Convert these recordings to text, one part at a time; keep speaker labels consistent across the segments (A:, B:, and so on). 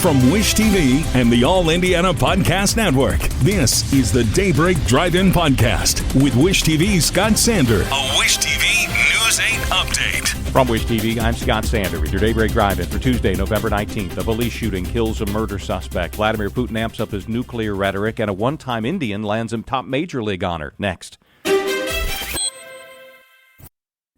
A: From Wish TV and the All Indiana Podcast Network, this is the Daybreak Drive-In Podcast with Wish TV's Scott Sander. A Wish TV News 8 update.
B: From Wish TV, I'm Scott Sander with your Daybreak Drive-In for Tuesday, November 19th. A police shooting kills a murder suspect. Vladimir Putin amps up his nuclear rhetoric, and a one-time Indian lands him top Major League honor. Next.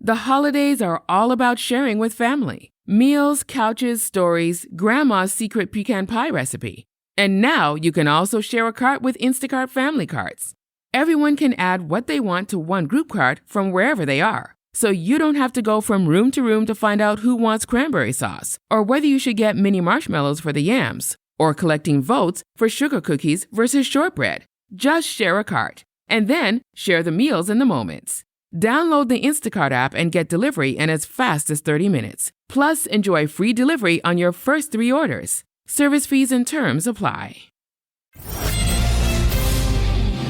C: The holidays are all about sharing with family. Meals, couches, stories, Grandma's secret pecan pie recipe. And now you can also share a cart with Instacart Family Carts. Everyone can add what they want to one group cart from wherever they are. So you don't have to go from room to room to find out who wants cranberry sauce, or whether you should get mini marshmallows for the yams, or collecting votes for sugar cookies versus shortbread. Just share a cart, and then share the meals and the moments. Download the Instacart app and get delivery in as fast as 30 minutes. Plus, enjoy free delivery on your first 3 orders. Service fees and terms apply.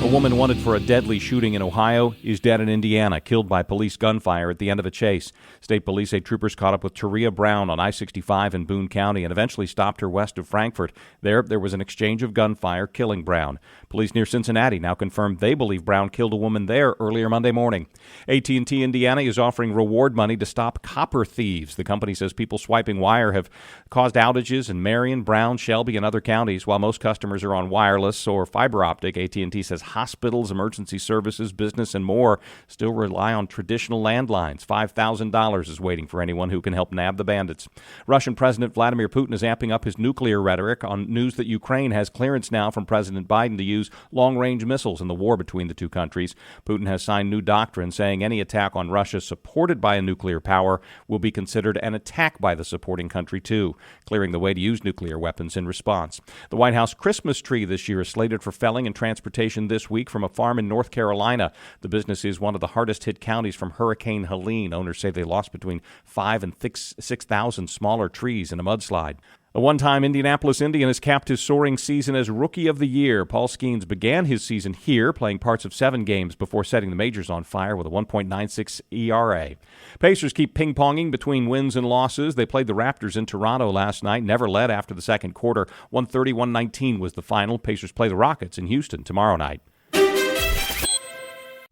B: A woman wanted for a deadly shooting in Ohio is dead in Indiana, killed by police gunfire at the end of a chase. State police say troopers caught up with Taria Brown on I-65 in Boone County and eventually stopped her west of Frankfort. There was an exchange of gunfire, killing Brown. Police near Cincinnati now confirmed they believe Brown killed a woman there earlier Monday morning. AT&T Indiana is offering reward money to stop copper thieves. The company says people swiping wire have caused outages in Marion, Brown, Shelby, and other counties. While most customers are on wireless or fiber optic, AT&T says hospitals, emergency services, business, and more still rely on traditional landlines. $5,000 is waiting for anyone who can help nab the bandits. Russian President Vladimir Putin is amping up his nuclear rhetoric on news that Ukraine has clearance now from President Biden to use long-range missiles in the war between the two countries. Putin has signed new doctrine saying any attack on Russia supported by a nuclear power will be considered an attack by the supporting country too, clearing the way to use nuclear weapons in response. The White House Christmas tree this year is slated for felling and transportation this week from a farm in North Carolina. The business is one of the hardest hit counties from Hurricane Helene. Owners say they lost between 5,000 and 6,000 smaller trees in a mudslide. A one-time Indianapolis Indian has capped his soaring season as Rookie of the Year. Paul Skeens began his season here, playing parts of 7 games before setting the majors on fire with a 1.96 ERA. Pacers keep ping-ponging between wins and losses. They played the Raptors in Toronto last night, never led after the second quarter. 130-119 was the final. Pacers play the Rockets in Houston tomorrow night.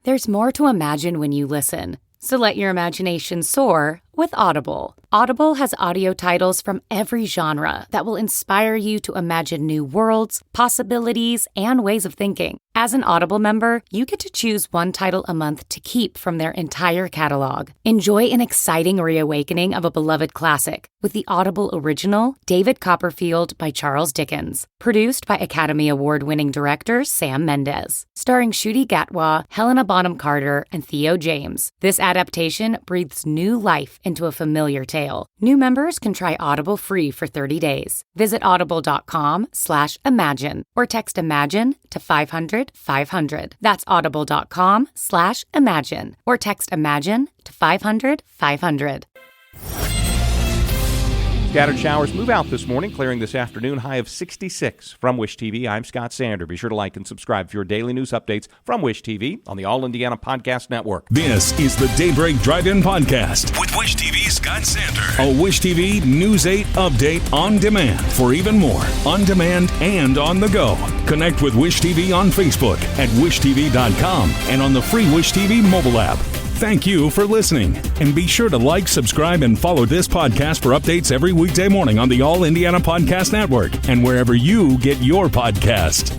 D: There's more to imagine when you listen, so let your imagination soar with Audible. Audible has audio titles from every genre that will inspire you to imagine new worlds, possibilities, and ways of thinking. As an Audible member, you get to choose one title a month to keep from their entire catalog. Enjoy an exciting reawakening of a beloved classic with the Audible original David Copperfield by Charles Dickens, produced by Academy Award-winning director Sam Mendes, starring Ncuti Gatwa, Helena Bonham Carter, and Theo James. This adaptation breathes new life into a familiar tale. New members can try Audible free for 30 days. Visit audible.com/imagine or text IMAGINE to 500-500. That's audible.com/imagine or text IMAGINE to 500-500.
B: Scattered showers move out this morning, clearing this afternoon, high of 66. From Wish TV, I'm Scott Sander. Be sure to like and subscribe for your daily news updates from Wish TV on the All Indiana Podcast Network.
A: This is the Daybreak Drive-In Podcast with Wish TV's Scott Sander. A Wish TV News 8 update on demand. For even more, on demand and on the go. Connect with Wish TV on Facebook at wishtv.com and on the free Wish TV mobile app. Thank you for listening, and be sure to like, subscribe, and follow this podcast for updates every weekday morning on the All Indiana Podcast Network and wherever you get your podcast.